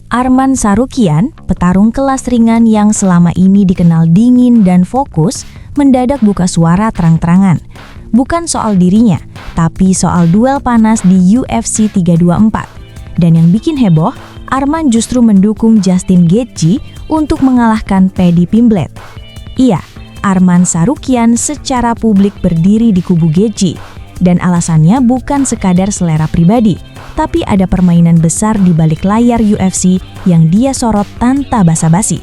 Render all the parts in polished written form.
Arman Tsarukyan, petarung kelas ringan yang selama ini dikenal dingin dan fokus, mendadak buka suara terang-terangan. Bukan soal dirinya, tapi soal duel panas di UFC 324. Dan yang bikin heboh, Arman justru mendukung Justin Gaethje untuk mengalahkan Paddy Pimblett. Iya, Arman Tsarukyan secara publik berdiri di kubu Gaethje, dan alasannya bukan sekadar selera pribadi, tapi ada permainan besar di balik layar UFC yang dia sorot tanpa basa-basi.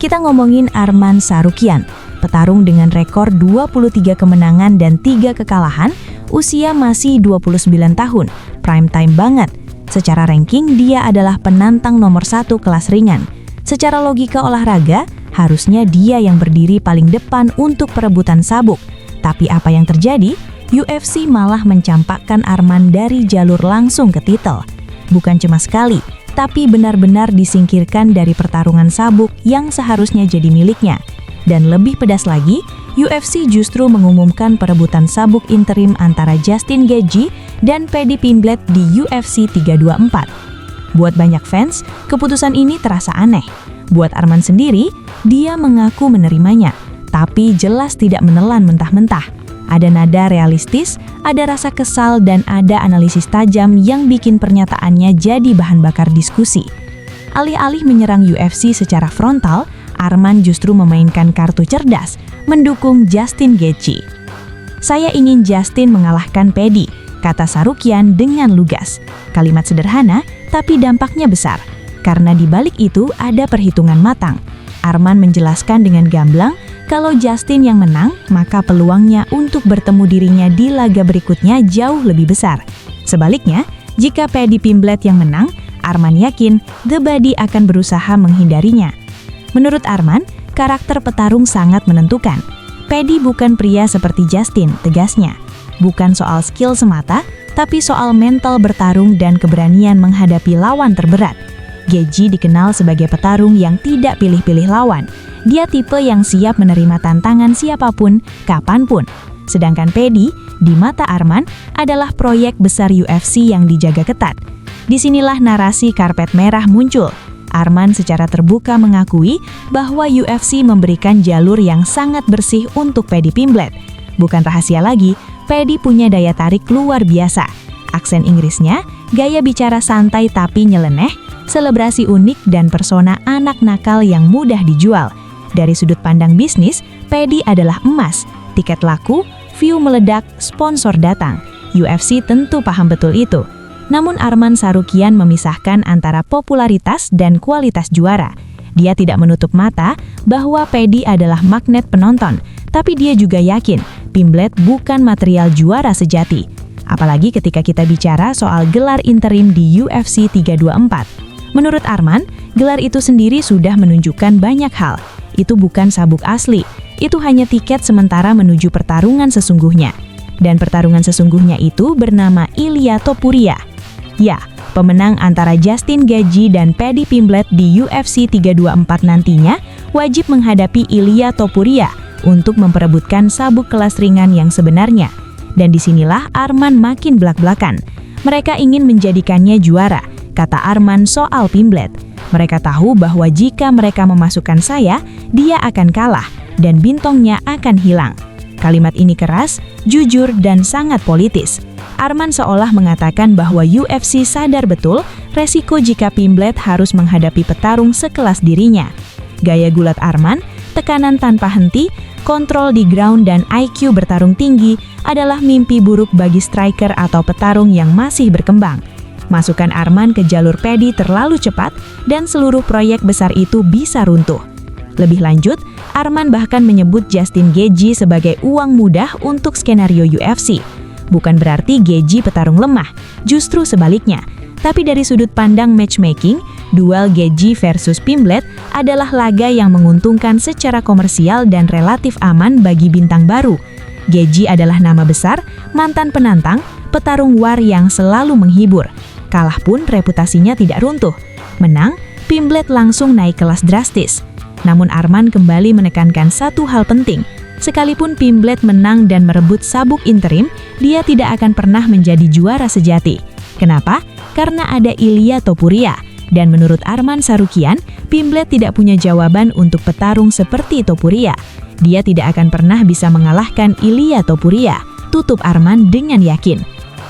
Kita ngomongin Arman Tsarukyan, petarung dengan rekor 23 kemenangan dan 3 kekalahan, usia masih 29 tahun, prime time banget. Secara ranking, dia adalah penantang nomor 1 kelas ringan. Secara logika olahraga, harusnya dia yang berdiri paling depan untuk perebutan sabuk. Tapi apa yang terjadi? UFC malah mencampakkan Arman dari jalur langsung ke titel. Bukan cuma sekali, tapi benar-benar disingkirkan dari pertarungan sabuk yang seharusnya jadi miliknya. Dan lebih pedas lagi, UFC justru mengumumkan perebutan sabuk interim antara Justin Gaethje dan Paddy Pimblett di UFC 324. Buat banyak fans, keputusan ini terasa aneh. Buat Arman sendiri, dia mengaku menerimanya, tapi jelas tidak menelan mentah-mentah. Ada nada realistis, ada rasa kesal, dan ada analisis tajam yang bikin pernyataannya jadi bahan bakar diskusi. Alih-alih menyerang UFC secara frontal, Arman justru memainkan kartu cerdas, mendukung Justin Gaethje. "Saya ingin Justin mengalahkan Paddy," kata Tsarukyan dengan lugas. Kalimat sederhana, tapi dampaknya besar. Karena di balik itu ada perhitungan matang. Arman menjelaskan dengan gamblang, kalau Justin yang menang, maka peluangnya untuk bertemu dirinya di laga berikutnya jauh lebih besar. Sebaliknya, jika Paddy Pimblett yang menang, Arman yakin The Buddy akan berusaha menghindarinya. Menurut Arman, karakter petarung sangat menentukan. Paddy bukan pria seperti Justin, tegasnya. Bukan soal skill semata, tapi soal mental bertarung dan keberanian menghadapi lawan terberat. Gaethje dikenal sebagai petarung yang tidak pilih-pilih lawan. Dia tipe yang siap menerima tantangan siapapun, kapanpun. Sedangkan Paddy, di mata Arman, adalah proyek besar UFC yang dijaga ketat. Disinilah narasi karpet merah muncul. Arman secara terbuka mengakui bahwa UFC memberikan jalur yang sangat bersih untuk Paddy Pimblett. Bukan rahasia lagi, Paddy punya daya tarik luar biasa. Aksen Inggrisnya, gaya bicara santai tapi nyeleneh, selebrasi unik, dan persona anak nakal yang mudah dijual. Dari sudut pandang bisnis, Paddy adalah emas, tiket laku, view meledak, sponsor datang. UFC tentu paham betul itu. Namun Arman Tsarukyan memisahkan antara popularitas dan kualitas juara. Dia tidak menutup mata bahwa Paddy adalah magnet penonton, tapi dia juga yakin Pimblett bukan material juara sejati. Apalagi ketika kita bicara soal gelar interim di UFC 324. Menurut Arman, gelar itu sendiri sudah menunjukkan banyak hal. Itu bukan sabuk asli, itu hanya tiket sementara menuju pertarungan sesungguhnya. Dan pertarungan sesungguhnya itu bernama Ilia Topuria. Ya, pemenang antara Justin Gaethje dan Paddy Pimblett di UFC 324 nantinya wajib menghadapi Ilia Topuria untuk memperebutkan sabuk kelas ringan yang sebenarnya. Dan disinilah Arman makin belak-belakan. Mereka ingin menjadikannya juara, kata Arman soal Pimblett. Mereka tahu bahwa jika mereka memasukkan saya, dia akan kalah dan bintongnya akan hilang. Kalimat ini keras, jujur, dan sangat politis. Arman seolah mengatakan bahwa UFC sadar betul resiko jika Pimblett harus menghadapi petarung sekelas dirinya. Gaya gulat Arman, tekanan tanpa henti, kontrol di ground, dan IQ bertarung tinggi adalah mimpi buruk bagi striker atau petarung yang masih berkembang. Masukkan Arman ke jalur Paddy terlalu cepat dan seluruh proyek besar itu bisa runtuh. Lebih lanjut, Arman bahkan menyebut Justin Gaethje sebagai uang mudah untuk skenario UFC. Bukan berarti Gaethje petarung lemah, justru sebaliknya. Tapi dari sudut pandang matchmaking, duel Gaethje versus Pimblett adalah laga yang menguntungkan secara komersial dan relatif aman bagi bintang baru. Gaethje adalah nama besar, mantan penantang, petarung war yang selalu menghibur. Kalah pun reputasinya tidak runtuh. Menang, Pimblett langsung naik kelas drastis. Namun Arman kembali menekankan satu hal penting. Sekalipun Pimblett menang dan merebut sabuk interim, dia tidak akan pernah menjadi juara sejati. Kenapa? Karena ada Ilia Topuria, Dan menurut Arman Sarukian, Pimblet tidak punya jawaban untuk petarung seperti Topuria. Dia tidak akan pernah bisa mengalahkan Ilia Topuria, tutup Arman dengan yakin.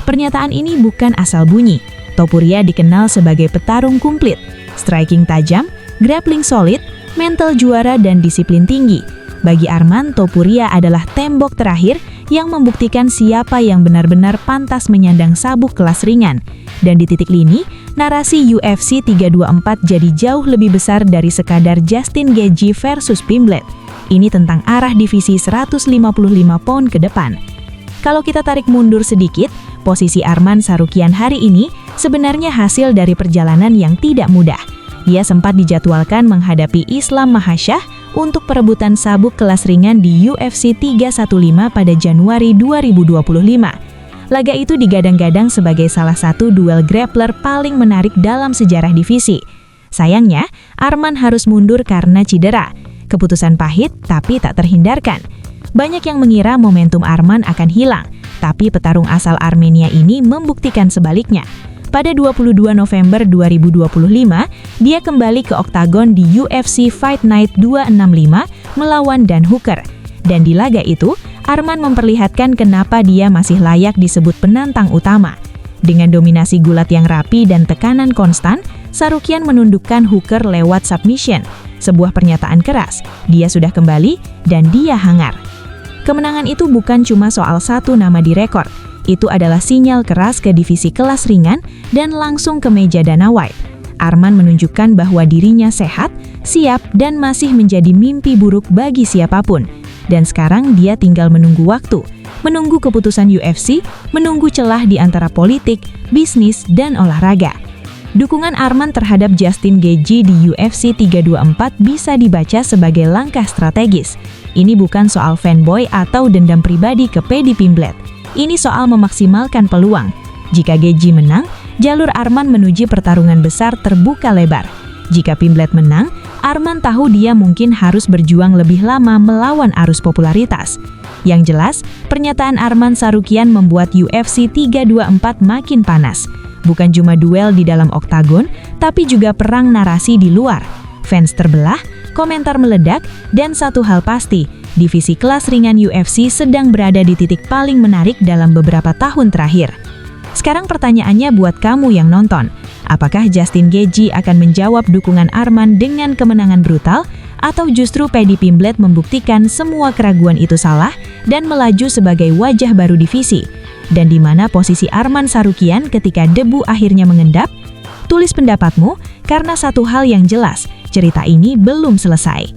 Pernyataan ini bukan asal bunyi. Topuria dikenal sebagai petarung kumplit, striking tajam, grappling solid, mental juara dan disiplin tinggi. Bagi Arman, Topuria adalah tembok terakhir yang membuktikan siapa yang benar-benar pantas menyandang sabuk kelas ringan. Dan di titik ini, narasi UFC 324 jadi jauh lebih besar dari sekadar Justin Gaethje versus Pimblet. Ini tentang arah divisi 155 pound ke depan. Kalau kita tarik mundur sedikit, posisi Arman Sarukian hari ini sebenarnya hasil dari perjalanan yang tidak mudah. Dia sempat dijadwalkan menghadapi Islam Makhachev untuk perebutan sabuk kelas ringan di UFC 315 pada Januari 2025. Laga itu digadang-gadang sebagai salah satu duel grappler paling menarik dalam sejarah divisi. Sayangnya, Arman harus mundur karena cedera. Keputusan pahit tapi tak terhindarkan. Banyak yang mengira momentum Arman akan hilang, tapi petarung asal Armenia ini membuktikan sebaliknya. Pada 22 November 2025, dia kembali ke oktagon di UFC Fight Night 265 melawan Dan Hooker. Dan di laga itu, Arman memperlihatkan kenapa dia masih layak disebut penantang utama. Dengan dominasi gulat yang rapi dan tekanan konstan, Sarukian menundukkan Hooker lewat submission. Sebuah pernyataan keras, dia sudah kembali dan dia hangar. Kemenangan itu bukan cuma soal satu nama di rekor. Itu adalah sinyal keras ke divisi kelas ringan dan langsung ke meja Dana White. Arman menunjukkan bahwa dirinya sehat, siap, dan masih menjadi mimpi buruk bagi siapapun. Dan sekarang dia tinggal menunggu waktu, menunggu keputusan UFC, menunggu celah di antara politik, bisnis, dan olahraga. Dukungan Arman terhadap Justin Gaethje di UFC 324 bisa dibaca sebagai langkah strategis. Ini bukan soal fanboy atau dendam pribadi ke Paddy Pimblet. Ini soal memaksimalkan peluang. Jika Gaethje menang, jalur Arman menuju pertarungan besar terbuka lebar. Jika Pimblet menang, Arman tahu dia mungkin harus berjuang lebih lama melawan arus popularitas. Yang jelas, pernyataan Arman Sarukian membuat UFC 324 makin panas. Bukan cuma duel di dalam oktagon, tapi juga perang narasi di luar. Fans terbelah, komentar meledak, dan satu hal pasti, divisi kelas ringan UFC sedang berada di titik paling menarik dalam beberapa tahun terakhir. Sekarang pertanyaannya buat kamu yang nonton, apakah Justin Gaethje akan menjawab dukungan Arman dengan kemenangan brutal, atau justru Paddy Pimblet membuktikan semua keraguan itu salah dan melaju sebagai wajah baru divisi? Dan di mana posisi Arman Sarukian ketika debu akhirnya mengendap? Tulis pendapatmu, karena satu hal yang jelas, cerita ini belum selesai.